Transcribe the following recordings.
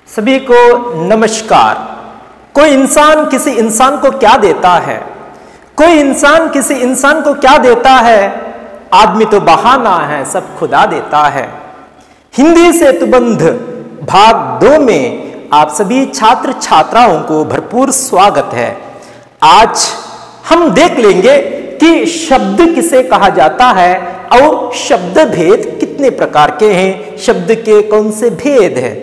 सभी को नमस्कार। कोई इंसान किसी इंसान को क्या देता है? कोई इंसान किसी इंसान को क्या देता है? आदमी तो बहाना है, सब खुदा देता है। हिंदी सेतुबंध भाग 2 में आप सभी छात्र छात्राओं को भरपूर स्वागत है। आज हम देख लेंगे कि शब्द किसे कहा जाता है और शब्द भेद कितने प्रकार के हैं, शब्द के कौन से भेद हैं।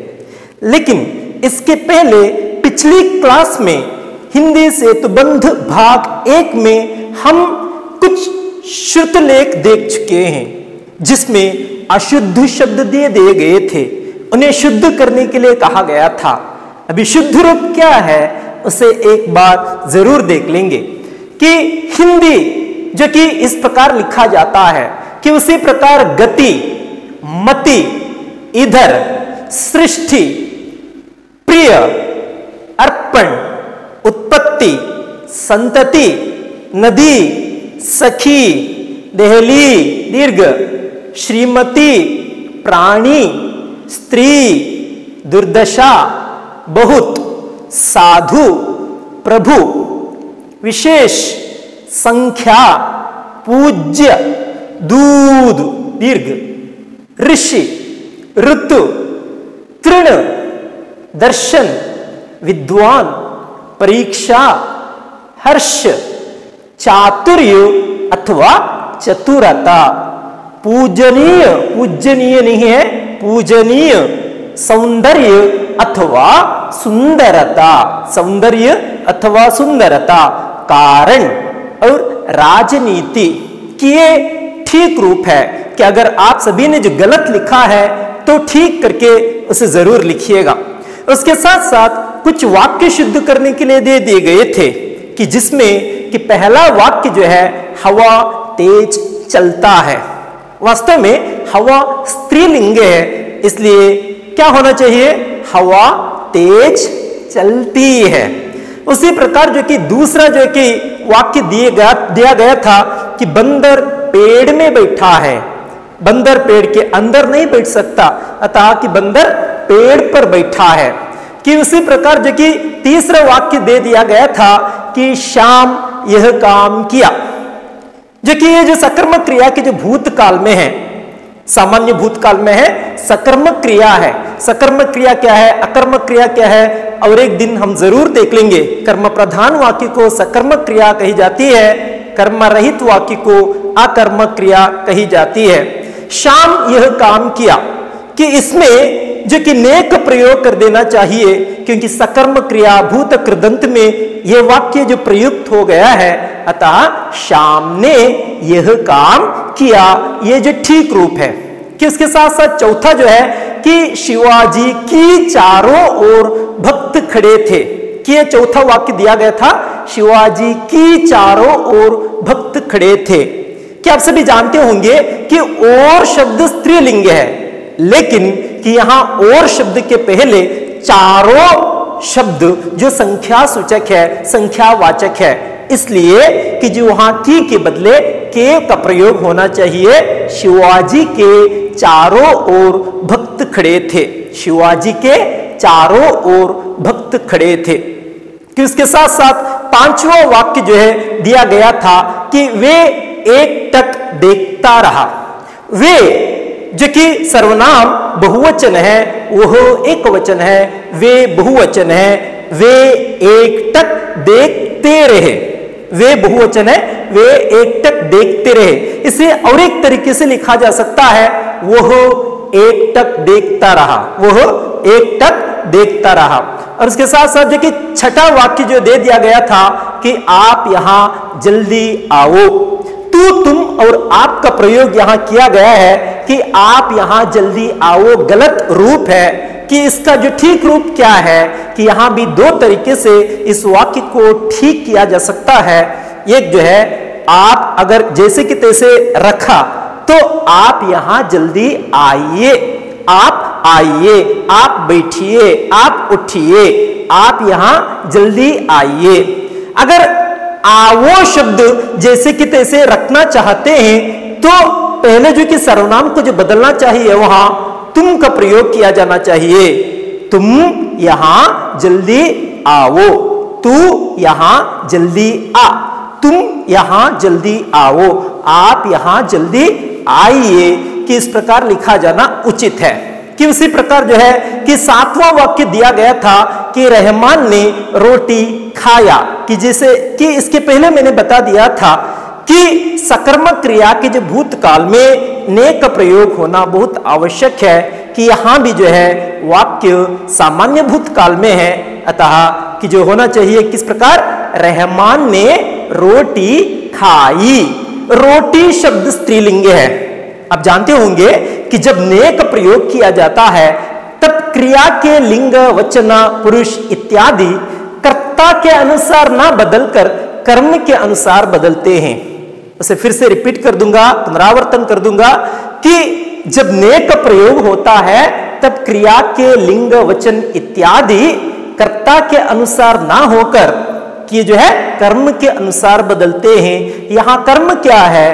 लेकिन इसके पहले पिछली क्लास में हिंदी सेतुबंध भाग 1 में हम कुछ श्रुतलेख देख चुके हैं, जिसमें अशुद्ध शब्द दिए गए थे, उन्हें शुद्ध करने के लिए कहा गया था। अभी शुद्ध रूप क्या है उसे एक बार जरूर देख लेंगे कि हिंदी जो कि इस प्रकार लिखा जाता है कि उसी प्रकार गति, मति, इधर, सृष्टि, प्रिय, अर्पण, उत्पत्ति, संतति, नदी, सखी, देहली, दीर्घ, श्रीमती, प्राणी, स्त्री, दुर्दशा, बहुत, साधु, प्रभु, विशेष, संख्या, पूज्य, दूध, दीर्घ, ऋषि, ऋतु, तृण, दर्शन, विद्वान, परीक्षा, हर्ष, चातुर्य अथवा चतुरता, पूजनीय, पूजनीय नहीं है, पूजनीय, सौंदर्य अथवा सुंदरता, सौंदर्य अथवा सुंदरता, कारण और राजनीति की ये ठीक रूप है कि अगर आप सभी ने जो गलत लिखा है तो ठीक करके उसे जरूर लिखिएगा। उसके साथ साथ कुछ वाक्य शुद्ध करने के लिए दे दिए गए थे कि जिसमें कि पहला वाक्य जो है हवा तेज चलता है। वास्तव में हवा स्त्रीलिंग है, इसलिए क्या होना चाहिए? हवा तेज चलती है। उसी प्रकार जो कि दूसरा जो कि वाक्य दिया गया था कि बंदर पेड़ में बैठा है, बंदर पेड़ के अंदर नहीं बैठ सकता, अतः कि बंदर पेड़ पर बैठा है। कि उसी प्रकार जो कि तीसरा वाक्य दे दिया गया था कि श्याम यह काम किया, जो कि ये जो सकर्मक क्रिया के जो भूतकाल में है, सामान्य भूतकाल में है, सकर्मक क्रिया है। सकर्मक क्रिया क्या है, अकर्मक क्रिया क्या है, और एक दिन हम जरूर देख लेंगे। कर्म प्रधान वाक्य को सकर्मक क्रिया कही जाती है, कर्म रहित वाक्य को अकर्मक क्रिया कही जाती है। श्याम यह काम किया कि इसमें जो कि नेक प्रयोग कर देना चाहिए, क्योंकि सकर्म क्रिया भूत कृदंत में यह वाक्य जो प्रयुक्त हो गया है, अतः श्याम ने यह काम किया, यह जो ठीक रूप है। कि उसके साथ साथ चौथा जो है कि शिवाजी की चारों ओर भक्त खड़े थे, कि यह चौथा वाक्य दिया गया था, शिवाजी की चारों ओर भक्त खड़े थे। कि आप सभी जानते होंगे कि और शब्द स्त्रीलिंग है, लेकिन कि यहां और शब्द के पहले चारों शब्द जो संख्या सूचक है, संख्यावाचक है, इसलिए कि जो वहां की के बदले के का प्रयोग होना चाहिए। शिवाजी के चारों ओर भक्त खड़े थे, शिवाजी के चारों ओर भक्त खड़े थे। कि उसके साथ साथ पांचवा वाक्य जो है दिया गया था कि वे एकटक देखता रहा। वे जो कि सर्वनाम बहुवचन है, वह एक वचन है, वे बहुवचन है, वे एकटक देखते रहे। वे बहुवचन है, वे एकटक देखते रहे। इसे और एक तरीके से लिखा जा सकता है, वह एकटक देखता रहा, वह एकटक देखता रहा। और उसके साथ साथ जो कि छठा वाक्य जो दे दिया गया था कि आप यहां जल्दी आओ, तू, तुम और आप का प्रयोग यहां किया गया है कि आप यहां जल्दी आओ गलत रूप है। कि इसका जो ठीक रूप क्या है कि यहां भी दो तरीके से इस वाक्य को ठीक किया जा सकता है। एक जो है, आप अगर जैसे कि तैसे रखा तो आप यहां जल्दी आइए, आप आइए, आप बैठिए, आप उठिए, आप यहां जल्दी आइए। अगर आवो शब्द जैसे कि तैसे रखना चाहते हैं तो पहले जो कि सर्वनाम को जो बदलना चाहिए, वहां तुम का प्रयोग किया जाना चाहिए। तुम यहां जल्दी आओ, तू यहां जल्दी आ, तुम यहां जल्दी आओ, आप यहां जल्दी आइए, कि इस प्रकार लिखा जाना उचित है। कि उसी प्रकार जो है कि 7वां वाक्य दिया गया था कि रहमान ने रोटी खाया, कि जैसे कि इसके पहले मैंने बता दिया था कि सकर्मक क्रिया के जो भूतकाल में ने का प्रयोग होना बहुत आवश्यक है, कि यहां भी जो है वाक्य सामान्य भूतकाल में है, अतः कि जो होना चाहिए किस प्रकार, रहमान ने रोटी खाई। रोटी शब्द स्त्रीलिंग है। आप जानते होंगे कि जब ने का प्रयोग किया जाता है तब क्रिया के लिंग, वचन, पुरुष इत्यादि कर्ता के अनुसार ना बदलकर कर्म के अनुसार बदलते हैं। उसे फिर से रिपीट कर दूंगा, पुनरावर्तन कर दूंगा कि जब ने का प्रयोग होता है तब क्रिया के लिंग, वचन इत्यादि कर्ता के अनुसार ना होकर कि जो है कर्म के अनुसार बदलते हैं। यहां कर्म क्या है,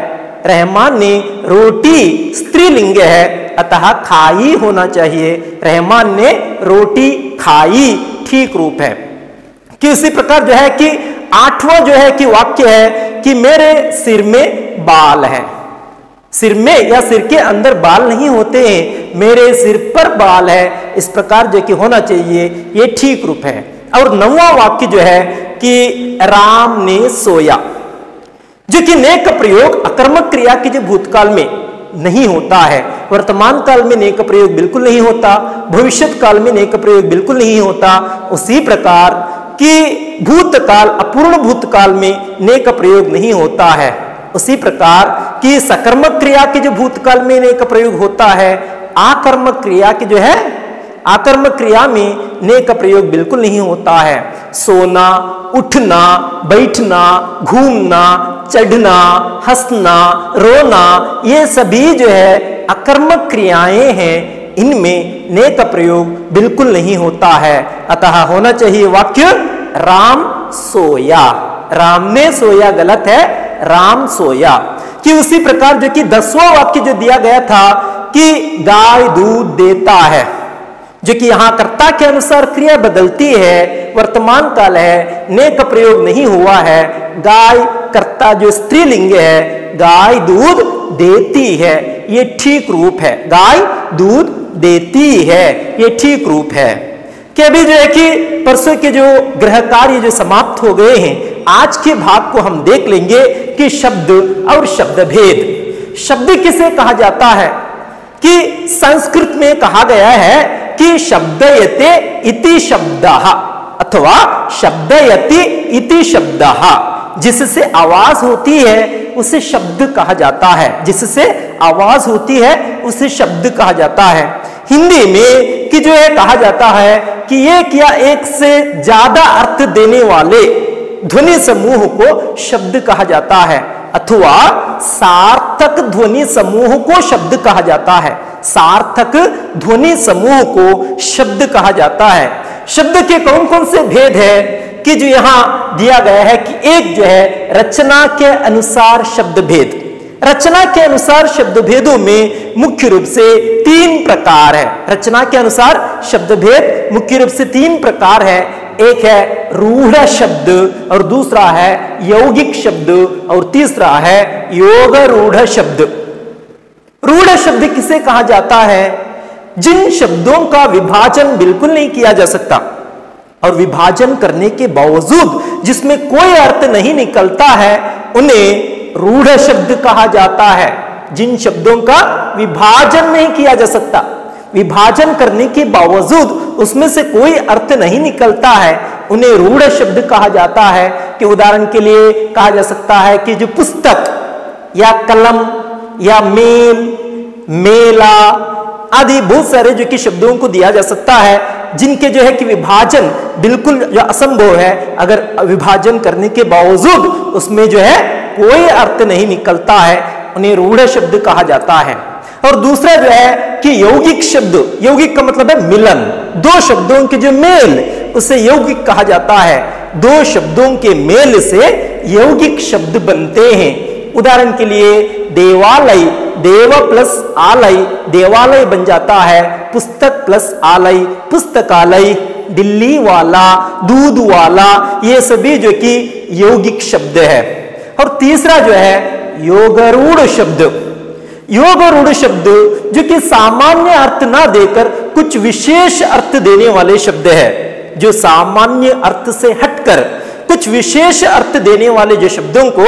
रहमान ने रोटी स्त्रीलिंग है, अतः खाई होना चाहिए, रहमान ने रोटी खाई ठीक रूप है। कि उसी प्रकार जो है कि 8वां जो है कि वाक्य है कि मेरे सिर में बाल है। सिर में या सिर के अंदर बाल नहीं होते हैं, मेरे सिर पर बाल है, इस प्रकार जो कि होना चाहिए, ये ठीक रूप है। और 9वां वाक्य जो है कि राम ने सोया, जो कि ने का प्रयोग अकर्मक क्रिया के जो भूतकाल में नहीं होता है, वर्तमान काल में ने का प्रयोग बिल्कुल नहीं होता, भविष्यत काल में ने का प्रयोग बिल्कुल नहीं होता, उसी प्रकार कि भूतकाल, अपूर्ण भूतकाल में ने का प्रयोग नहीं होता है, उसी प्रकार कि सकर्मक क्रिया के जो भूतकाल में ने का प्रयोग होता है, आकर्मक क्रिया के जो है आकर्मक क्रिया में ने का प्रयोग बिल्कुल नहीं होता है। सोना, उठना, बैठना, घूमना, चढ़ना, हंसना, रोना, ये सभी जो है अकर्मक क्रियाएं हैं, इनमें ने का प्रयोग बिल्कुल नहीं होता है, अतः होना चाहिए वाक्य राम सोया। राम ने सोया गलत है, राम सोया। कि उसी प्रकार जो कि 10वां वाक्य जो दिया गया था कि गाय दूध देता है, जो कि यहां कर्ता के अनुसार क्रिया बदलती है, वर्तमान काल है, ने का प्रयोग नहीं हुआ है, गाय कर्ता जो स्त्रीलिंग है, गाय दूध देती है, ये ठीक रूप है, गाय दूध देती है, ये ठीक रूप है। कि अभी जो है कि परसों के जो गृह कार्य जो समाप्त हो गए हैं, आज के भाग को हम देख लेंगे कि शब्द और शब्द भेद। शब्द किसे कहा जाता है, कि संस्कृत में कहा गया है कि शब्दयते इति शब्दः अथवा शब्दयति इति शब्दः, जिससे आवाज होती है उसे शब्द कहा जाता है, जिससे आवाज होती है उसे शब्द कहा जाता है। हिंदी में कि जो है कहा जाता है कि एक या एक से ज्यादा अर्थ देने वाले ध्वनि समूह को शब्द कहा जाता है, अथवा सार्थक ध्वनि समूह को शब्द कहा जाता है। सार्थक ध्वनि समूह को शब्द कहा जाता है। शब्द के कौन कौन से भेद है कि जो यहां दिया गया है कि एक जो है रचना के अनुसार शब्द भेद। रचना के अनुसार शब्द भेदों में मुख्य रूप से 3 प्रकार है। रचना के अनुसार शब्द भेद मुख्य रूप से 3 प्रकार है। एक है रूढ़ शब्द, और दूसरा है यौगिक शब्द, और तीसरा है योग रूढ़ शब्द। रूढ़ शब्द किसे कहा जाता है, जिन शब्दों का विभाजन बिल्कुल नहीं किया जा सकता और विभाजन करने के बावजूद जिसमें कोई अर्थ नहीं निकलता है, उन्हें रूढ़ शब्द कहा जाता है। जिन शब्दों का विभाजन नहीं किया जा सकता, विभाजन करने के बावजूद उसमें से कोई अर्थ नहीं निकलता है, उन्हें रूढ़ शब्द कहा जाता है। कि उदाहरण के लिए कहा जा सकता है कि जो पुस्तक या कलम या मेल, मेला आदि बहुत सारे जो कि शब्दों को दिया जा सकता है, जिनके जो है कि विभाजन बिल्कुल जो असंभव है, अगर विभाजन करने के बावजूद उसमें जो है कोई अर्थ नहीं निकलता है, उन्हें रूढ़ शब्द कहा जाता है। और दूसरा जो है कि यौगिक शब्द, यौगिक का मतलब है मिलन, 2 शब्दों के जो मेल, उसे यौगिक कहा जाता है। 2 शब्दों के मेल से यौगिक शब्द बनते हैं। उदाहरण के लिए देवालय, देव प्लस आलय देवालय बन जाता है, पुस्तक प्लस आलय पुस्तकालय दिल्ली वाला, दूध वाला, ये सभी जो कि यौगिक शब्द है। और तीसरा जो है योगारूढ़ शब्द। योगारूढ़ शब्द जो कि सामान्य अर्थ ना देकर कुछ विशेष अर्थ देने वाले शब्द है, जो सामान्य अर्थ से हटकर कुछ विशेष अर्थ देने वाले जो शब्दों को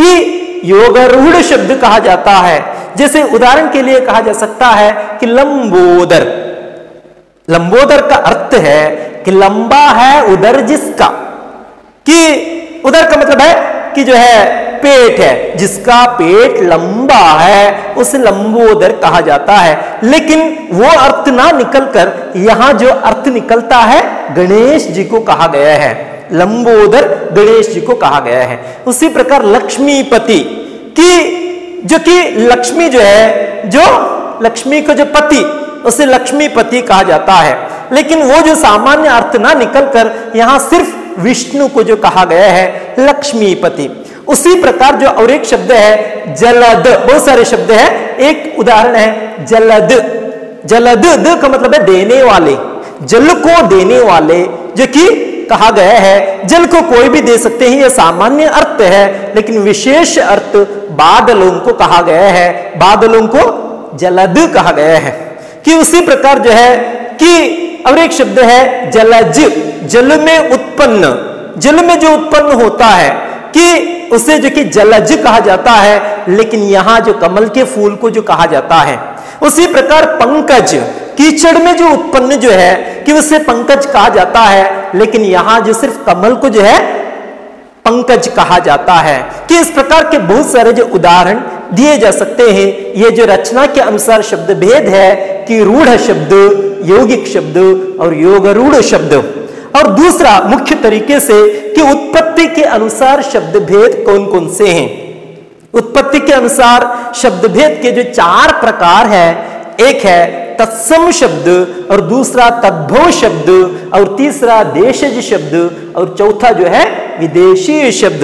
कि योगारूढ़ शब्द कहा जाता है। जैसे उदाहरण के लिए कहा जा सकता है कि लंबोदर। लंबोदर का अर्थ है कि लंबा है उदर जिसका, कि उदर का मतलब है कि जो है पेट है, जिसका पेट लंबा है उसे लंबोदर कहा जाता है। लेकिन वो अर्थ ना निकलकर यहां जो अर्थ निकलता है गणेश जी को कहा गया है, लंबोदर गणेश जी को कहा गया है। उसी प्रकार लक्ष्मीपति की, जो कि लक्ष्मी जो है, जो लक्ष्मी को जो पति, उसे लक्ष्मीपति कहा जाता है। लेकिन वो जो सामान्य अर्थ ना निकलकर यहां सिर्फ विष्णु को जो कहा गया है लक्ष्मीपति। उसी प्रकार जो और एक शब्द है जलद, बहुत सारे शब्द है, एक उदाहरण है जलद। जलद द का मतलब है देने वाले, जल को देने वाले, जो कि कहा गया है। जल को कोई भी दे सकते हैं, यह सामान्य अर्थ है, लेकिन विशेष अर्थ बादलों को कहा गया है, बादलों को जलद कहा गया है। कि उसी प्रकार जो है कि और एक शब्द है जलज, जल में उत्पन्न, जल में जो उत्पन्न होता है कि उसे जो कि जलज कहा जाता है, लेकिन यहां जो कमल के फूल को जो कहा जाता है। उसी प्रकार पंकज, कीचड़ में जो उत्पन्न जो है कि उसे पंकज कहा जाता है, लेकिन यहां जो सिर्फ कमल को जो है पंकज कहा जाता है। कि इस प्रकार के बहुत सारे जो उदाहरण दिए जा सकते हैं। ये जो रचना के अनुसार शब्द भेद है कि रूढ़ शब्द, यौगिक शब्द और योगारूढ़ शब्द। और दूसरा मुख्य तरीके से कि उत्पत्ति के अनुसार शब्द भेद कौन कौन से हैं। उत्पत्ति के अनुसार शब्द भेद के जो 4 प्रकार है, एक है तत्सम शब्द, और दूसरा तद्भव शब्द, और तीसरा देशज शब्द, और चौथा जो है विदेशी शब्द।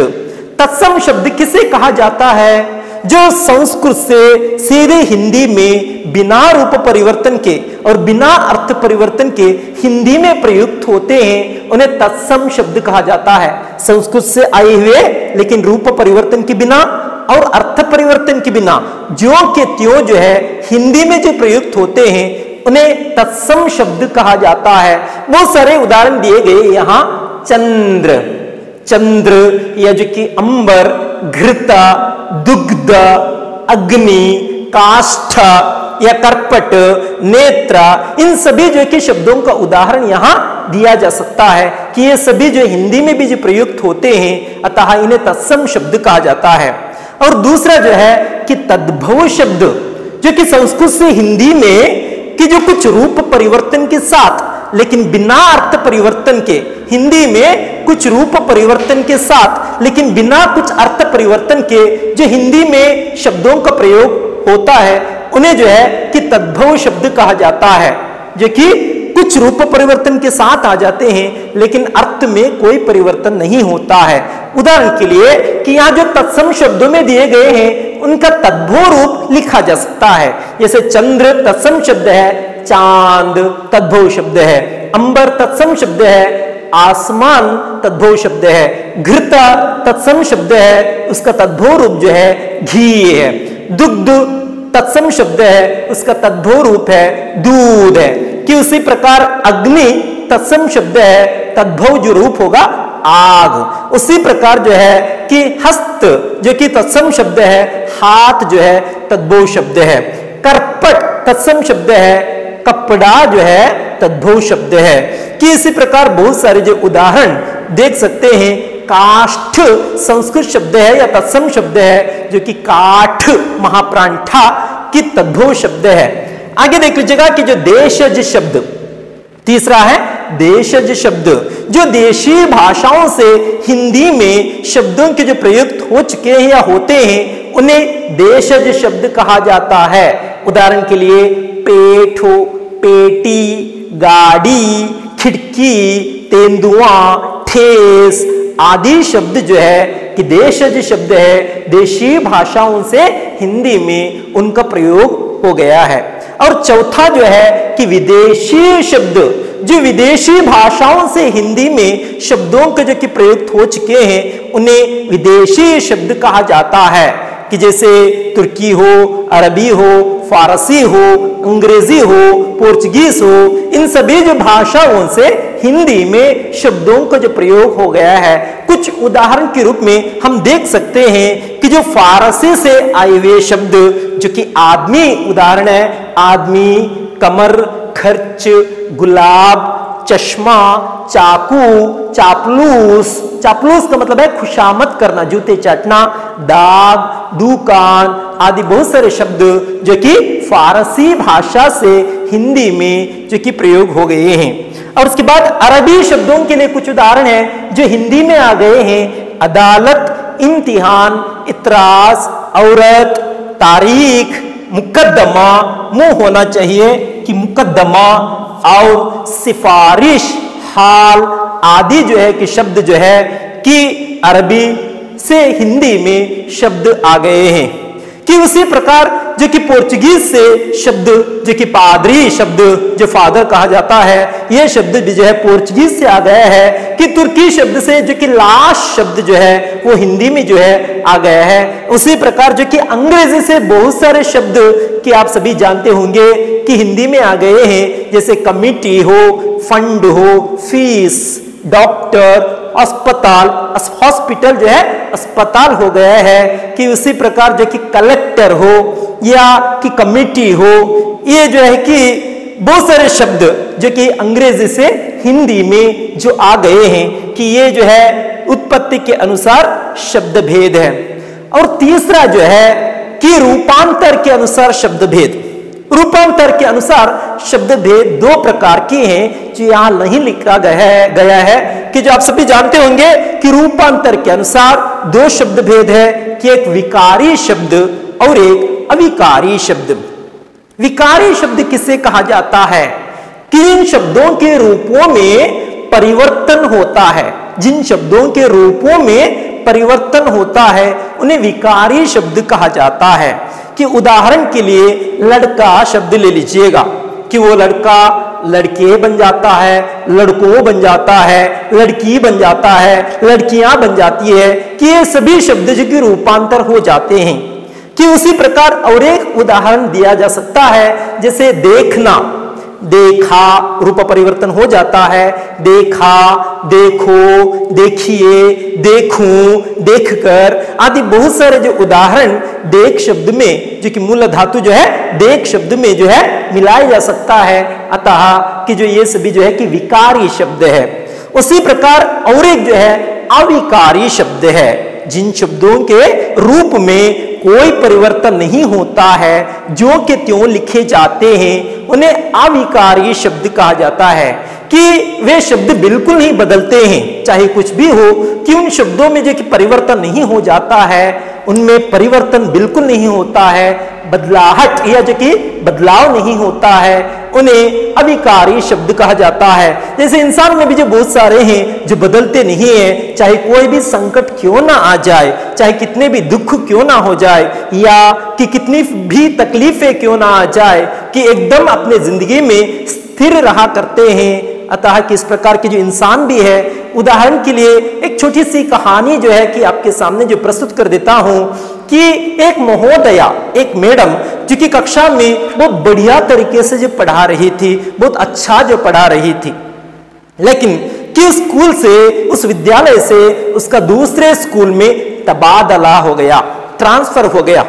तत्सम शब्द किसे कहा जाता है? जो संस्कृत से सीधे हिंदी में बिना रूप परिवर्तन के और बिना अर्थ परिवर्तन के हिंदी में प्रयुक्त होते हैं, उन्हें तत्सम शब्द कहा जाता है। संस्कृत से आए हुए लेकिन रूप परिवर्तन के बिना और अर्थ परिवर्तन के बिना ज्यों के त्यों जो है हिंदी में जो प्रयुक्त होते हैं, उन्हें तत्सम शब्द कहा जाता है। बहुत सारे उदाहरण दिए गए यहाँ। चंद्र, चंद्र या जो कि अंबर, घृता, दुग्ध, अग्नि, काष्ठ या कर्पट, नेत्र, इन सभी जो कि शब्दों का उदाहरण यहां दिया जा सकता है कि ये सभी जो हिंदी में भी जो प्रयुक्त होते हैं, अतः इन्हें तत्सम शब्द कहा जाता है। और दूसरा जो है कि तद्भव शब्द, जो कि संस्कृत से हिंदी में कि जो कुछ रूप परिवर्तन के साथ लेकिन बिना अर्थ परिवर्तन के, हिंदी में कुछ रूप परिवर्तन के साथ लेकिन बिना कुछ अर्थ परिवर्तन के जो हिंदी में शब्दों का प्रयोग होता है, उन्हें जो है कि तद्भव शब्द कहा जाता है। जो कि कुछ रूप परिवर्तन के साथ आ जाते हैं लेकिन अर्थ में कोई परिवर्तन नहीं होता है। उदाहरण के लिए कि यहाँ जो तत्सम शब्दों में दिए गए हैं उनका तद्भव रूप लिखा जा सकता है। जैसे चंद्र तत्सम शब्द है, चांद तद्भव शब्द है। अंबर तत्सम शब्द है, आसमान तद्भव शब्द है। घृता तत्सम शब्द है, उसका तद्भव रूप जो है घी है। दुग्ध तत्सम शब्द है, उसका तद्भव रूप है दूध है। कि उसी प्रकार अग्नि तत्सम शब्द है, तद्भव जो रूप होगा आग। उसी प्रकार जो है कि हस्त जो कि तत्सम शब्द है, हाथ जो है तद्भव शब्द है। कर्पट तत्सम शब्द है, कपड़ा जो है तद्भव शब्द है। कि इसी प्रकार बहुत सारे जो उदाहरण देख सकते हैं। काष्ठ संस्कृत शब्द है या तत्सम शब्द है, जो कि काठ महाप्राण ठा की तद्भव शब्द है। आगे देख लीजिएगा कि जो देशज शब्द, तीसरा है देशज शब्द, जो देशी भाषाओं से हिंदी में शब्दों के जो प्रयुक्त हो चुके हैं या होते हैं, उन्हें देशज शब्द कहा जाता है। उदाहरण के लिए पेट हो, पेटी, गाड़ी, खिड़की, तेंदुआ, ठेस आदि शब्द जो है कि देशज शब्द है, देशी भाषाओं से हिंदी में उनका प्रयोग हो गया है। और चौथा जो है कि विदेशी शब्द, जो विदेशी भाषाओं से हिंदी में शब्दों के जो कि प्रयुक्त हो चुके हैं उन्हें विदेशी शब्द कहा जाता है, कि जैसे तुर्की हो, अरबी हो, फारसी हो, अंग्रेजी हो, पोर्चुगीज हो, इन सभी जो भाषाओं से हिंदी में शब्दों का जो प्रयोग हो गया है। कुछ उदाहरण के रूप में हम देख सकते हैं कि जो फारसी से आए हुए शब्द जो कि आदमी उदाहरण है, आदमी, कमर, खर्च, गुलाब, चश्मा, चाकू, चापलूस, चापलूस का मतलब है खुशामद करना, जूते चाटना, दाग, दुकान आदि बहुत सारे शब्द जो कि फारसी भाषा से हिंदी में जो कि प्रयोग हो गए हैं। और उसके बाद अरबी शब्दों के लिए कुछ उदाहरण हैं जो हिंदी में आ गए हैं, अदालत, इम्तिहान, इतराज, औरत, तारीख, मुकद्दमा, मुंह होना चाहिए कि मुकद्दमा, और सिफारिश, हाल आदि जो है कि शब्द जो है कि अरबी से हिंदी में शब्द आ गए हैं। कि उसी प्रकार जो कि पोर्चुगीज से शब्द जो कि पादरी शब्द जो फादर कहा जाता है, यह शब्द भी जो है पोर्चुगीज से आ गया है। कि तुर्की शब्द से जो कि लाश शब्द जो है वो हिंदी में जो है आ गया है। उसी प्रकार जो कि अंग्रेजी से बहुत सारे शब्द कि आप सभी जानते होंगे कि हिंदी में आ गए हैं, जैसे कमिटी हो, फंड हो, फीस, डॉक्टर, अस्पताल, हॉस्पिटल जो है अस्पताल हो गया है। कि उसी प्रकार जो कि कलेक्टर हो या कि कमेटी हो, ये जो है कि बहुत सारे शब्द जो कि अंग्रेजी से हिंदी में जो आ गए हैं कि ये जो है उत्पत्ति के अनुसार शब्द भेद है। और तीसरा जो है कि रूपांतर के अनुसार शब्द भेद। रूपांतर के अनुसार शब्द भेद दो प्रकार के हैं जो यहां नहीं लिखा गया है कि जो आप सभी जानते होंगे कि रूपांतर के अनुसार दो शब्द भेद है कि एक विकारी शब्द और एक अविकारी शब्द। विकारी शब्द किसे कहा जाता है? कि इन शब्दों के रूपों में परिवर्तन होता है, जिन शब्दों के रूपों में परिवर्तन होता है उन्हें विकारी शब्द कहा जाता है। कि उदाहरण के लिए लड़का शब्द ले लीजिएगा कि वो लड़का लड़के बन जाता है, लड़कों बन जाता है, लड़की बन जाता है, लड़कियां बन जाती है, कि ये सभी शब्द जो कि रूपांतर हो जाते हैं। कि उसी प्रकार और एक उदाहरण दिया जा सकता है, जैसे देखना, देखा रूप परिवर्तन हो जाता है, देखा, देखो, देखिए, देखूं, देखकर आदि बहुत सारे जो उदाहरण देख शब्द में जो कि मूल धातु जो है देख शब्द में जो है मिलाया जा सकता है। अतः कि जो ये सभी जो है कि विकारी शब्द है। उसी प्रकार और एक जो है अविकारी शब्द है, जिन शब्दों के रूप में कोई परिवर्तन नहीं होता है, जो के त्यों लिखे जाते हैं, उन्हें अविकारी शब्द कहा जाता है। कि वे शब्द बिल्कुल नहीं बदलते हैं, चाहे कुछ भी हो, कि उन शब्दों में जो कि परिवर्तन नहीं हो जाता है, उनमें परिवर्तन बिल्कुल नहीं होता है, बदलाहट या जो कि बदलाव नहीं होता है, उन्हें अविकारी शब्द कहा जाता है। जैसे इंसान में भी जो बहुत सारे हैं जो बदलते नहीं है, चाहे कोई भी संकट क्यों ना आ जाए, चाहे कितने भी दुख क्यों ना हो जाए, या कि कितनी भी तकलीफें क्यों ना आ जाए, कि एकदम अपने जिंदगी में स्थिर रहा करते हैं। अतः कि इस प्रकार के जो इंसान भी है, उदाहरण के लिए एक छोटी सी कहानी जो है कि आपके सामने जो प्रस्तुत कर देता हूं कि एक महोदया, एक मैडम जो कि कक्षा में बहुत बढ़िया तरीके से जो पढ़ा रही थी, बहुत अच्छा जो पढ़ा रही थी, लेकिन कि स्कूल से, उस विद्यालय से उसका दूसरे स्कूल में तबादला हो गया, ट्रांसफर हो गया,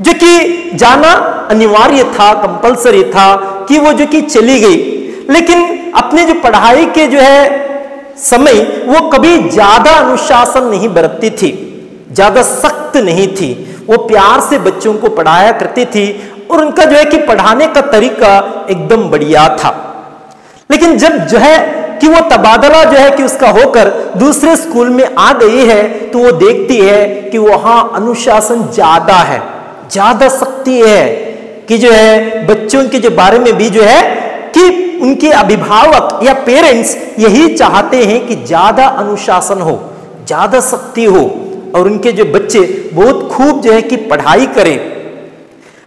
जो कि जाना अनिवार्य था, कंपलसरी था कि वो जो कि चली गई। लेकिन अपने जो पढ़ाई के जो है समय वो कभी ज्यादा अनुशासन नहीं बरतती थी, ज्यादा सख्त नहीं थी, वो प्यार से बच्चों को पढ़ाया करती थी और उनका जो है कि पढ़ाने का तरीका एकदम बढ़िया था। लेकिन जब जो है कि वो तबादला जो है कि उसका होकर दूसरे स्कूल में आ गई है, तो वो देखती है कि वहां अनुशासन ज्यादा है, ज्यादा सख्ती है, कि जो है बच्चों के जो बारे में भी जो है कि उनके अभिभावक या पेरेंट्स यही चाहते हैं कि ज्यादा अनुशासन हो, ज्यादा सख्ती हो और उनके जो बच्चे बहुत खूब जो है कि पढ़ाई करें।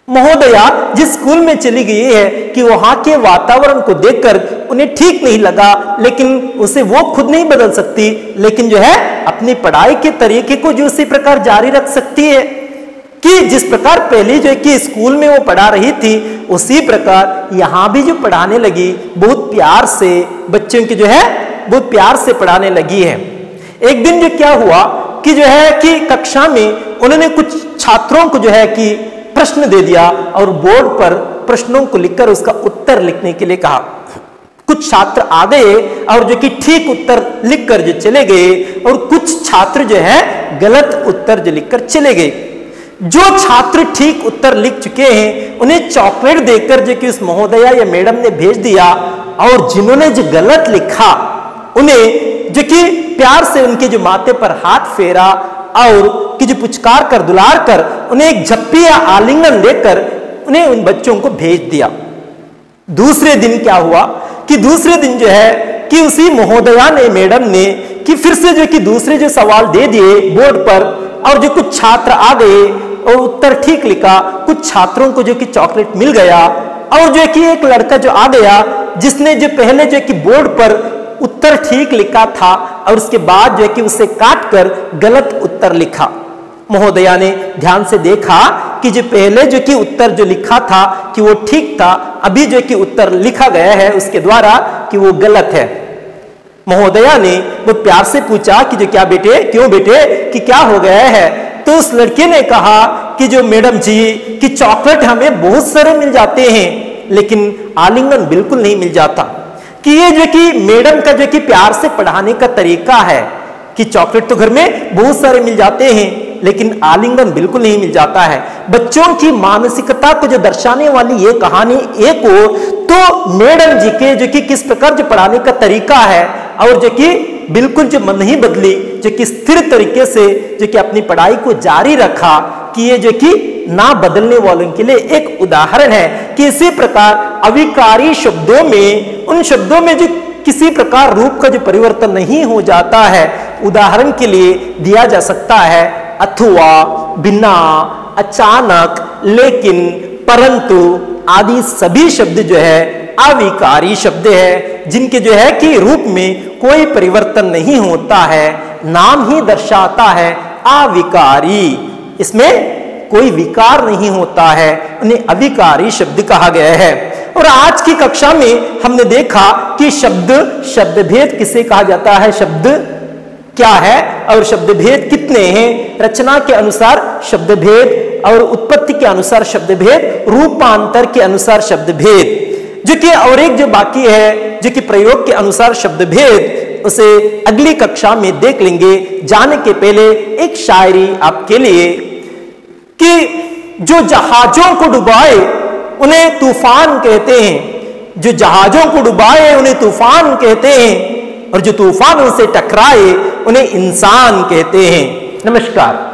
महोदया जिस स्कूल में चली गई है कि वहां के वातावरण को देखकर उन्हें ठीक नहीं लगा, लेकिन उसे वो खुद नहीं बदल सकती, लेकिन जो है अपनी पढ़ाई के तरीके को जो उसी प्रकार जारी रख सकती है कि जिस प्रकार पहले जो है कि स्कूल में वो पढ़ा रही थी, उसी प्रकार यहां भी जो पढ़ाने लगी, बहुत प्यार से बच्चों की जो है बहुत प्यार से पढ़ाने लगी है। एक दिन जो क्या हुआ कि जो है कि कक्षा में उन्होंने कुछ छात्रों को जो है कि प्रश्न दे दिया और बोर्ड पर प्रश्नों को लिखकर उसका उत्तर लिखने के लिए कहा। कुछ छात्र आ गए और जो कि ठीक उत्तर लिखकर जो चले गए और कुछ छात्र जो है गलत उत्तर जो लिखकर चले गए। जो छात्र ठीक उत्तर लिख चुके हैं उन्हें चॉकलेट देकर जो कि उस महोदया या मैडम ने भेज दिया, और जिन्होंने जो गलत लिखा उन्हें जो कि प्यार से उनके जो माथे पर हाथ फेरा और कि जो पुचकार कर दुलार कर उन्हें एक झप्पी या आलिंगन देकर उन्हें उन बच्चों को भेज दिया। दूसरे दिन क्या हुआ कि दूसरे दिन जो है कि उसी महोदया ने मैडम ने कि फिर से जो कि दूसरे जो सवाल दे दिए बोर्ड पर, और जो कुछ छात्र आ गए और उत्तर ठीक लिखा, कुछ छात्रों को जो कि चॉकलेट मिल गया, और जो कि एक लड़का जो आ गया जिसने जो पहले जो कि बोर्ड पर उत्तर ठीक लिखा था और उसके बाद जो है कि उसे काट कर गलत उत्तर लिखा। महोदया ने ध्यान से देखा कि जो पहले जो कि उत्तर जो लिखा था कि वो ठीक था, अभी जो कि उत्तर लिखा गया है उसके द्वारा कि वो गलत है। महोदया ने वो प्यार से पूछा कि जो क्या बेटे, क्यों बेटे, कि क्या हो गया है? तो उस लड़के ने कहा कि जो मैडम जी कि चॉकलेट हमें बहुत सारे मिल जाते हैं लेकिन आलिंगन बिल्कुल नहीं मिल जाता। कि ये जो कि मैडम का जो कि प्यार से पढ़ाने का तरीका है कि चॉकलेट तो घर में बहुत सारे मिल जाते हैं लेकिन आलिंगन बिल्कुल नहीं मिल जाता है। बच्चों की मानसिकता को जो दर्शाने वाली ये कहानी एक हो तो मैडम जी के जो कि किस प्रकार जो पढ़ाने का तरीका है, और जो कि बिल्कुल जो मन नहीं बदली, जो कि स्थिर तरीके से जो कि अपनी पढ़ाई को जारी रखा, कि ये जो कि ना बदलने वालों के लिए एक उदाहरण है कि इसी प्रकार अविकारी शब्दों में, उन शब्दों में जो किसी प्रकार रूप का जो परिवर्तन नहीं हो जाता है, उदाहरण के लिए दिया जा सकता है अथवा, बिना, अचानक, लेकिन, परंतु आदि सभी शब्द जो है अविकारी शब्द है, जिनके जो है कि रूप में कोई परिवर्तन नहीं होता है, नाम ही दर्शाता है अविकारी, इसमें कोई विकार नहीं होता है, उन्हें अविकारी शब्द कहा गया है। और आज की कक्षा में हमने देखा कि शब्द भेद किसे कहा जाता है, शब्द क्या है और शब्द भेद कितने हैं, रचना के अनुसार शब्द भेद और उत्पत्ति के अनुसार शब्द भेद, रूपांतर के अनुसार शब्द भेद, जो कि और एक जो बाकी है जो कि प्रयोग के अनुसार शब्द भेद, उसे अगली कक्षा में देख लेंगे। जाने के पहले एक शायरी आपके लिए कि जो जहाजों को डुबाए उन्हें तूफान कहते हैं, जो जहाजों को डुबाए उन्हें तूफान कहते हैं, और जो तूफानों से टकराए उन्हें इंसान कहते हैं। नमस्कार।